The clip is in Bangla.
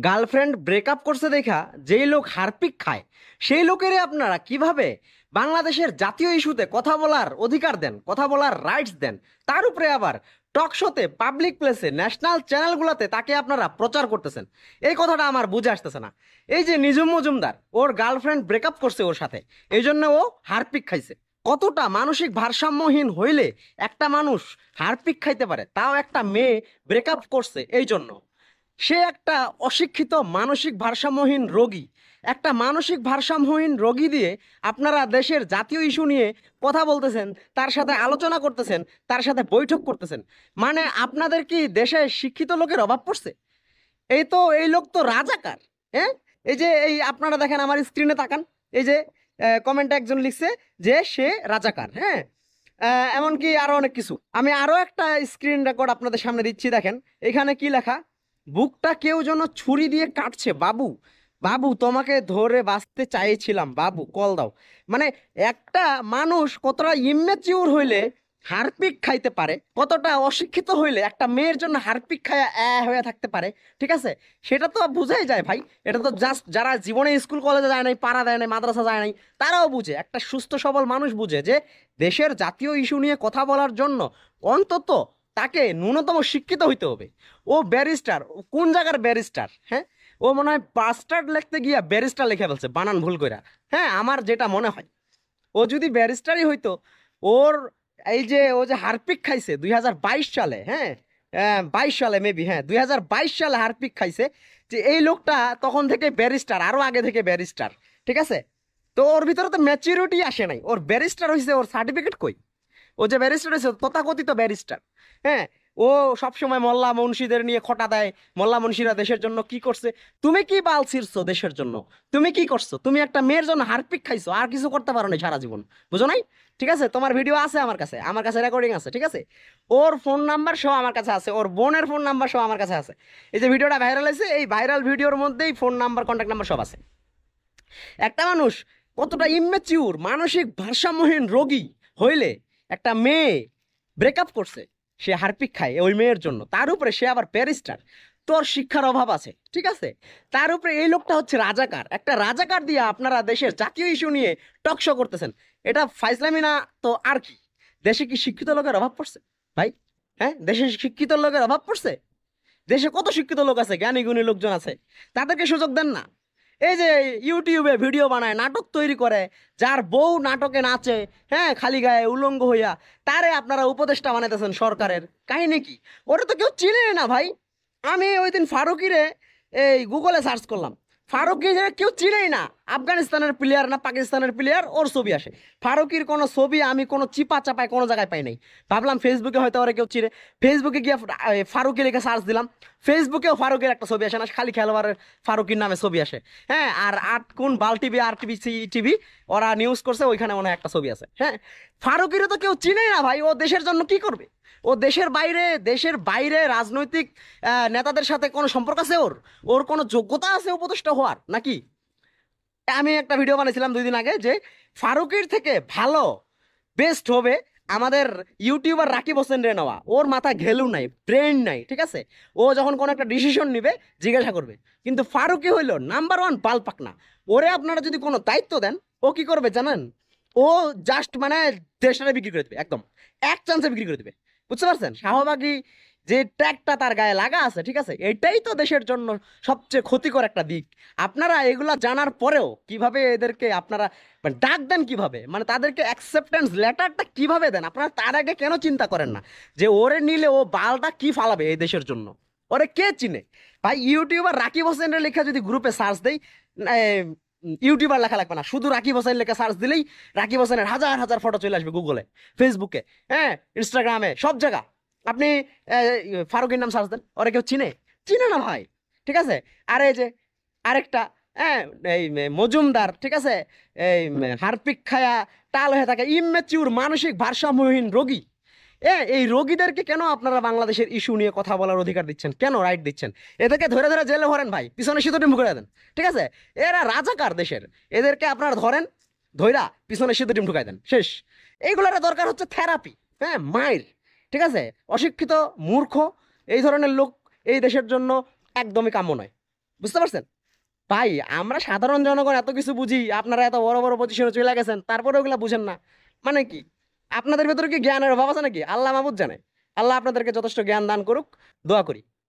গার্লফ্রেন্ড ব্রেকআপ করছে দেখা যেই লোক হারপিক খায় সেই লোকেরই আপনারা কিভাবে বাংলাদেশের জাতীয় ইস্যুতে কথা বলার অধিকার দেন, কথা বলার রাইটস দেন? তার উপরে আবার টক শোতে, পাবলিক প্লেসে, ন্যাশনাল চ্যানেলগুলোতে তাকে আপনারা প্রচার করতেছেন। এই কথাটা আমার বুঝে আসতেছে না। এই যে নিজুম মজুমদার, ওর গার্লফ্রেন্ড ব্রেকআপ করছে ওর সাথে, এই জন্য ও হারপিক খাইছে। কতটা মানসিক ভারসাম্যহীন হইলে একটা মানুষ হারপিক খাইতে পারে, তাও একটা মেয়ে ব্রেকআপ করছে এই জন্য? সে একটা অশিক্ষিত মানসিক ভারসাম্যহীন রোগী। একটা মানসিক ভারসাম্যহীন রোগী দিয়ে আপনারা দেশের জাতীয় ইস্যু নিয়ে কথা বলতেছেন, তার সাথে আলোচনা করতেছেন, তার সাথে বৈঠক করতেছেন। মানে আপনাদের কি দেশে শিক্ষিত লোকের অভাব পড়ছে? এই লোক তো রাজাকার। হ্যাঁ, এই যে এই আপনারা দেখেন, আমার স্ক্রিনে তাকান, এই যে কমেন্টে একজন লিখছে যে সে রাজাকার। হ্যাঁ, এমনকি আরো অনেক কিছু। আমি আরো একটা স্ক্রিন রেকর্ড আপনাদের সামনে দিচ্ছি, দেখেন এখানে কি লেখা। বুকটা কেউ যেন ছুরি দিয়ে কাটছে, বাবু বাবু তোমাকে ধরে বাঁচতে চাইছিলাম, বাবু কল দাও। মানে একটা মানুষ কতটা ইম্যাচিউর হইলে হারপিক খাইতে পারে, কতটা অশিক্ষিত হইলে একটা মেয়ের জন্য হারপিক খায়া হয়ে থাকতে পারে, ঠিক আছে? সেটা তো বুঝাই যায় ভাই। এটা তো জাস্ট যারা জীবনে স্কুল কলেজে যায় নাই, পাড়া দেয় নাই, মাদ্রাসা যায় নাই, তারাও বুঝে। একটা সুস্থ সবল মানুষ বুঝে যে দেশের জাতীয় ইস্যু নিয়ে কথা বলার জন্য অন্তত তাকে ন্যূনতম শিক্ষিত হইতে হবে। ও ব্যারিস্টার, কোন জায়গার ব্যারিস্টার? হ্যাঁ, ও মনে হয় বাস্টার্ড লিখতে গিয়া ব্যারিস্টার লিখে ফেলছে বানান ভুল কইরা। হ্যাঁ, আমার যেটা মনে হয়, ও যদি ব্যারিস্টারই হইতো, ওর এই যে ও যে হারপিক খাইছে 2022 সালে, হ্যাঁ 22 সালে মেবি, হ্যাঁ 2022 সালে হারপিক খাইছে, যে এই লোকটা তখন থেকে ব্যারিস্টার, আরো আগে থেকে ব্যারিস্টার, ঠিক আছে? তো ওর ভিতরে তো ম্যাচিউরিটি আসে নাই। ওর ব্যারিস্টার হয়েছে, ওর সার্টিফিকেট কই? ও যে ব্যারিস্টার হয়েছে, তথাকথিত ব্যারিস্টার, হ্যাঁ, ও সবসময় মোল্লা মুন্সিদের নিয়ে খোটা দেয়। মোল্লা মুন্সিরা দেশের জন্য কি করছে? তুমি কি বাল ছিড়ছো দেশের জন্য? তুমি কি করছো? তুমি একটা মেয়ের জন্য হারপিক খাইছো, আর কিছু করতে পারো না সারা জীবন, বুঝো নাই? ঠিক আছে, তোমার ভিডিও আছে আমার কাছে, আমার কাছে রেকর্ডিং আছে, ঠিক আছে? ওর ফোন নাম্বার সহ আমার কাছে আছে, ওর বোনের ফোন নাম্বার সহ আমার কাছে আছে। এই যে ভিডিওটা ভাইরাল হয়েছে, এই ভাইরাল ভিডিওর মধ্যেই ফোন নাম্বার, কন্ট্যাক্ট নাম্বার সব আছে। একটা মানুষ কতটা ইম্যাচিউর, মানসিক ভারসাম্যহীন রোগী হইলে একটা মেয়ে ব্রেকআপ করছে, সে হারপিক খায় ওই মেয়ের জন্য, তার উপরে সে আবার ব্যারিস্টার। তোর শিক্ষার অভাব আছে, ঠিক আছে? তার উপরে এই লোকটা হচ্ছে রাজাকার। একটা রাজাকার দিয়ে আপনারা দেশের জাতীয় ইস্যু নিয়ে টক শো করতেছেন, এটা ফাইজলামি না তো আর কি? দেশে কি শিক্ষিত লোকের অভাব পড়ছে ভাই? হ্যাঁ, দেশে শিক্ষিত লোকের অভাব পড়ছে? দেশে কত শিক্ষিত লোক আছে, জ্ঞানী গুণী লোকজন আছে, তাদেরকে সুযোগ দেন না। এই যে ইউটিউবে ভিডিও বানায়, নাটক তৈরি করে, যার বউ নাটকে নাচে, হ্যাঁ খালি গায়ে উলঙ্গ হইয়া, তারে আপনারা উপদেষ্টা বানাইতেছেন সরকারের। কাহিনী কি? ওরা তো কেউ চিনে না ভাই। আমি ওই দিন ফারুকিরে এই গুগলে সার্চ করলাম, ফারুকি যে কেউ চিনেই না। আফগানিস্তানের প্লেয়ার না পাকিস্তানের প্লেয়ার, ওর ছবি আসে। ফারুকির কোনো ছবি আমি কোনো চিপা চাপায় কোনো জায়গায় পাই নাই। ভাবলাম ফেসবুকে হয়তো ওরা কেউ চিনে, ফেসবুকে গিয়ে ফারুকি লিখে সার্চ দিলাম, ফেসবুকেও ফারুকের একটা ছবি আসে না, খালি খেলোয়াড়ের ফারুকির নামে ছবি আসে। হ্যাঁ, আর আট কোন বাল টিভি, আর টিভি, সি টিভি, ওরা নিউজ করছে, ওইখানে মনে হয় একটা ছবি আছে। হ্যাঁ, ফারুকিরও তো কেউ চিনেই না ভাই। ও দেশের জন্য কি করবে? ও দেশের বাইরে রাজনৈতিক নেতাদের সাথে কোনো সম্পর্ক আছে ওর? ওর কোনো যোগ্যতা আছে উপদেষ্টা হওয়ার নাকি? আমি একটা ভিডিও বানিয়েছিলাম 2 দিন আগে, যে ফারুকের থেকে ভালো বেস্ট হবে আমাদের ইউটিউবার রাকিব হোসেন রে নেওয়া। ওর মাথা ঘেলু নাই, ব্রেন নাই, ঠিক আছে? ও যখন কোনো একটা ডিসিশন নিবে জিজ্ঞাসা করবে। কিন্তু ফারুকি হইলো নাম্বার 1 বাল পাকনা। ওরে আপনারা যদি কোনো দায়িত্ব দেন, ও কি করবে জানেন? ও জাস্ট মানে দেশটারে বিক্রি করে দেবে, একদম এক চান্সে বিক্রি করে দেবে। বুঝতে পারছেন? শাহবাগী যে ট্যাগটা তার গায়ে লাগা আছে, ঠিক আছে, এটাই তো দেশের জন্য সবচেয়ে ক্ষতিকর একটা দিক। আপনারা এগুলা জানার পরেও কিভাবে এদেরকে আপনারা মানে ডাক দেন, কিভাবে মানে তাদেরকে অ্যাকসেপ্টেন্স লেটারটা কিভাবে দেন? আপনারা তার আগে কেন চিন্তা করেন না যে ওরে নিলে ও বালটা কি ফালাবে এই দেশের জন্য? ওরে কে চিনে ভাই? ইউটিউবার রাকিব হোসেনের লেখা যদি গ্রুপে সার্চ দেই, ইউটিউবার লেখা লাগবে না, শুধু রাকিব হোসেন লেখা সার্চ দিলেই রাকিব হোসেনের হাজার হাজার ফটো চলে আসবে গুগলে, ফেসবুকে, হ্যাঁ ইনস্টাগ্রামে, সব জায়গা। আপনি ফারুকের নাম সার্চ দেন, ওরা কেউ চিনে? চিনে না ভাই, ঠিক আছে? আর এই যে আরেকটা, হ্যাঁ এই মজুমদার, ঠিক আছে, এই হারপিক খায়া টাল হয়ে থাকে, ইম্যাচিউর মানসিক ভারসাম্যহীন রোগী। এই রোগীদেরকে কেন আপনারা বাংলাদেশের ইস্যু নিয়ে কথা বলার অধিকার দিচ্ছেন, কেন রাইট দিচ্ছেন? এদেরকে ধরে ধরে জেলে ভরেন ভাই, পিছনে সিঁদুর টিম ঢুকাই দেন, ঠিক আছে? এরা রাজাকার দেশের, এদেরকে আপনারা ধরেন, ধইরা পিছনে সিঁদুর টিম ঢুকাই দেন, শেষ। এইগুলোর দরকার হচ্ছে থেরাপি, হ্যাঁ মাইর, ঠিক আছে? অশিক্ষিত, মূর্খ, এই ধরনের লোক এই দেশের জন্য একদমই কাম্য নয়। বুঝতে পারছেন? ভাই আমরা সাধারণ জনগণ এত কিছু বুঝি, আপনারা এত বড় বড় পজিশনে চলে গেছেন, তারপরে ওগুলা বুঝেন না মানে কি? আপনাদের ভেতরে কি জ্ঞানের অভাব আছে নাকি? আল্লাহ মাহবুদ জানে। আল্লাহ আপনাদেরকে যথেষ্ট জ্ঞান দান করুক, দোয়া করি।